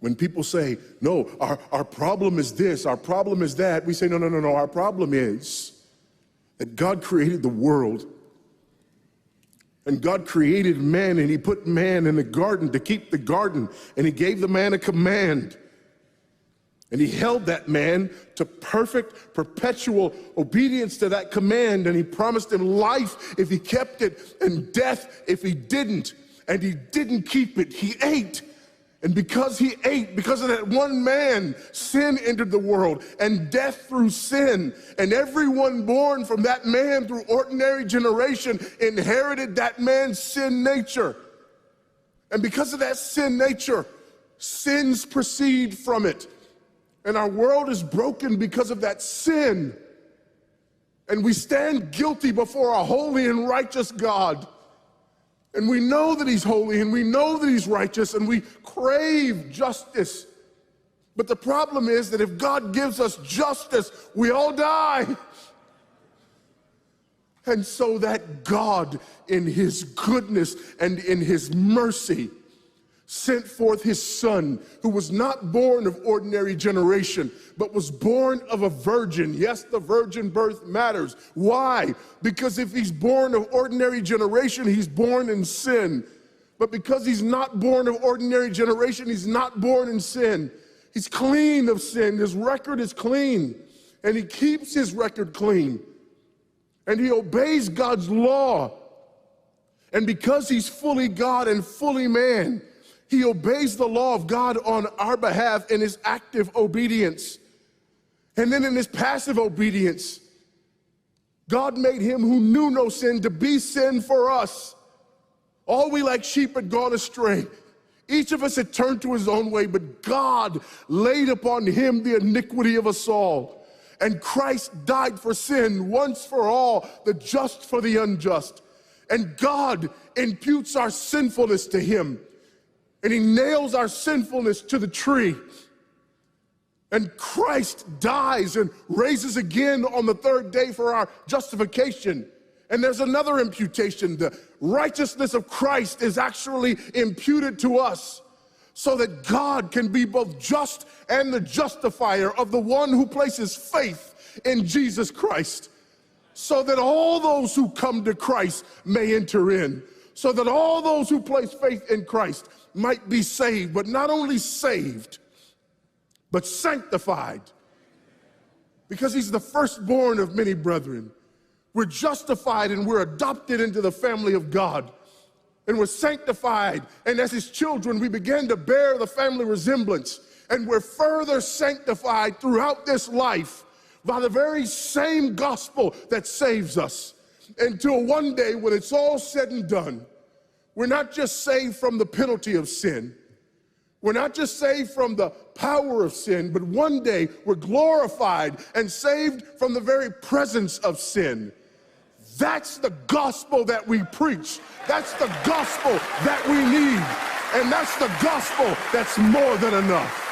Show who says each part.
Speaker 1: When people say, no, our problem is this, our problem is that, we say, no, no, no, no, our problem is that God created the world. And God created man, and he put man in the garden to keep the garden, and he gave the man a command. And he held that man to perfect, perpetual obedience to that command, and he promised him life if he kept it, and death if he didn't. And he didn't keep it, he ate. And because he ate, because of that one man, sin entered the world, and death through sin. And everyone born from that man through ordinary generation inherited that man's sin nature. And because of that sin nature, sins proceed from it. And our world is broken because of that sin. And we stand guilty before a holy and righteous God. And we know that he's holy, and we know that he's righteous, and we crave justice. But the problem is that if God gives us justice, we all die. And so that God, in his goodness and in his mercy, sent forth his son, who was not born of ordinary generation, but was born of a virgin. Yes, the virgin birth matters. Why? Because if he's born of ordinary generation, he's born in sin. But because he's not born of ordinary generation, he's not born in sin. He's clean of sin. His record is clean. And he keeps his record clean. And he obeys God's law. And because he's fully God and fully man, he obeys the law of God on our behalf in his active obedience. And then in his passive obedience, God made him who knew no sin to be sin for us. All we like sheep had gone astray. Each of us had turned to his own way, but God laid upon him the iniquity of us all. And Christ died for sin once for all, the just for the unjust. And God imputes our sinfulness to him. And he nails our sinfulness to the tree. And Christ dies and raises again on the third day for our justification. And there's another imputation. The righteousness of Christ is actually imputed to us so that God can be both just and the justifier of the one who places faith in Jesus Christ, so that all those who come to Christ may enter in, so that all those who place faith in Christ might be saved, but not only saved, but sanctified. Because he's the firstborn of many brethren. We're justified and we're adopted into the family of God. And we're sanctified, and as his children, we begin to bear the family resemblance. And we're further sanctified throughout this life by the very same gospel that saves us. Until one day, when it's all said and done, we're not just saved from the penalty of sin. We're not just saved from the power of sin, but one day we're glorified and saved from the very presence of sin. That's the gospel that we preach. That's the gospel that we need. And that's the gospel that's more than enough.